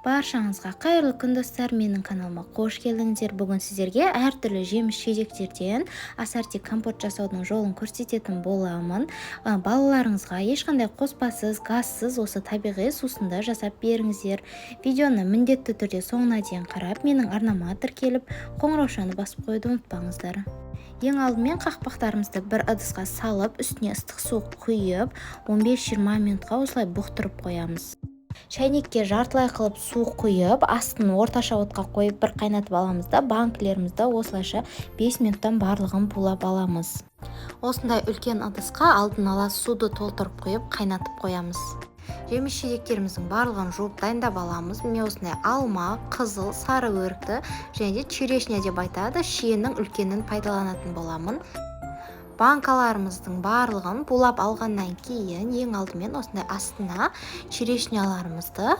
Баршаңызға қайырлы күн достар, менің каналыма қош келдіңіздер. Бүгін сіздерге әртүрлі жеміс-жидектерден ассорти компот жасаудың жолын көрсететін боламын. Балаларыңызға ешқандай қоспасыз, газсыз осы табиғи сусынды жасап беріңіздер. Видеоны міндетті түрде соңына дейін қарап, менің арнама тіркеліп, қоңыраушаны басып қойды ұмытпаңыздар. Ең алдымен қақпақтарымызды бір ыдысқа салып, үстіне ыстық су құйып, 15-20 минутқа осылай бұқтырып қоямыз. Шайнекке жартылай қылып су құйып, астын орташа отқа қойып бір қайнатып аламыз да, банкілерімізді осылайша 5 минуттан барлығын булап аламыз. Осындай үлкен ыдысқа алдын ала суды толтырып құйып, қайнатып қоямыз. Жеміс-жидектеріміздің барлығын жуып дайындап аламыз. Мен осындай алма, қызыл, сары өрікті және де черешня деп айтады, шиенің үлкенін пайдаланатын боламын. Банкаларымыздың барлығын булап алғаннан кейін ең алдымен осындай астына черешняларымызды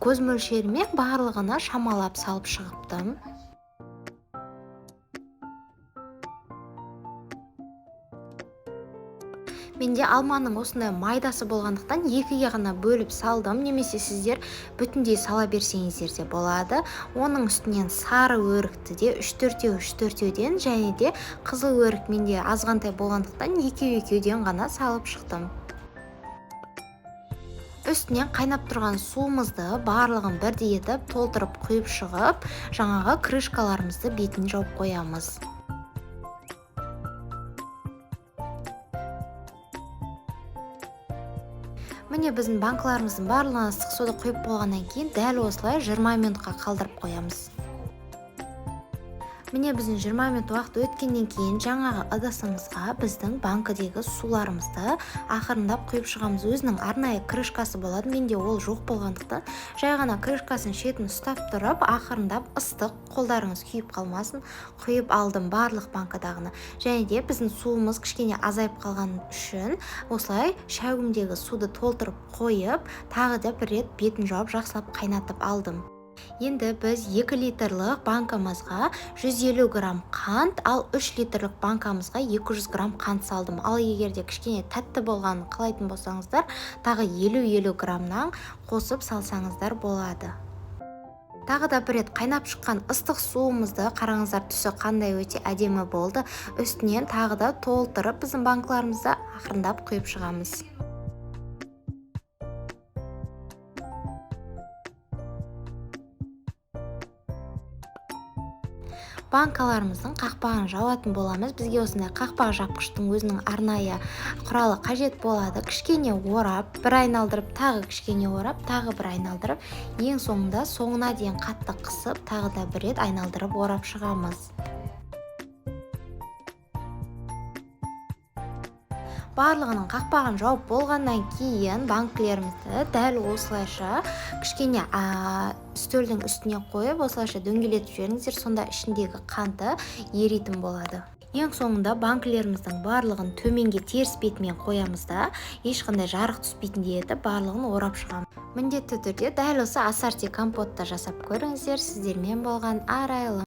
көз мөлшерімен барлығына шамалап салып шығыптым. Менде алманың осындай майдасы болғандықтан екіге ғана бөліп салдым, немесе сіздер бүтіндей сала берсеңіздер де болады. Оның үстінен сары өрікті де 3-4-3-4-ден және де қызыл өрік менде азғантай болғандықтан екеуден ғана салып шықтым. Үстінен қайнап тұрған суымызды барлығын бірдей етіп толтырып құйып шығып, жаңағы крышкаларымызды бетін жауып қоямыз. Міне біздің банкаларымыздың барлығына ыстық суды құйып болғаннан кейін дәл осылай 20 минутқа қалдырып қоямыз. Міне біздің 20 минут уақыт өткеннен кейін жаңағы ыдысымызға біздің банкідегі суларымызды ақырындап құйып шығамыз. Өзінің арнайы крышкасы болады, менде ол жоқ болғандықтан жай ғана крышкасын шетін ұстап тұрып, ақырындап ыстық, қолдарыңыз күйіп қалмасын, құйып алдым барлық банкадағыны. Және де біздің суымыз кішкене азайып қалған үшін осылай шәугімдегі суды толтырып қойып, тағы да бір рет бетін жауып жақсылап қайнатып алдым. Енді біз 2 литрлік банкамызға 150 грамм қант, ал 3 литрлік банкамызға 200 грамм қант салдым. Ал егерде кішкене тәтті болғанын қалайтын болсаңыздар, тағы 50 граммнан қосып салсаңыздар болады. Тағы да бір рет қайнап шыққан ыстық суымызды қараңыздар, түсі қандай өте әдемі болды. Үстінен тағы да толтырып біздің банкаларымызды ақырындап құйып шығамыз. Банкаларымыздың қақпағын жауатын боламыз. Бізге осындай қақпақ жапқыштың өзінің арнайы құралы қажет болады. Кішкене орап, бір айналдырып, тағы кішкене орап, тағы бір айналдырып, ең соңында соңына дейін қатты қысып, тағы да бір рет айналдырып орап шығамыз. Барлығының қақпағын жауып болғаннан кейін банкілерімізді дәл осылайша кішкене үстелдің үстіне қойып, осылайша дөңгелетіп жіберіңіздер, сонда ішіндегі қанты еритін болады. Ең соңында банкілеріміздің барлығын төменге теріс бетімен қоямыз да, ешқандай жарық түспейтіндей етіп барлығын орап шығамыз. Міндетті түрде дәл осы ассорти компотты жасап көріңіздер. Сіздермен болған арайлы.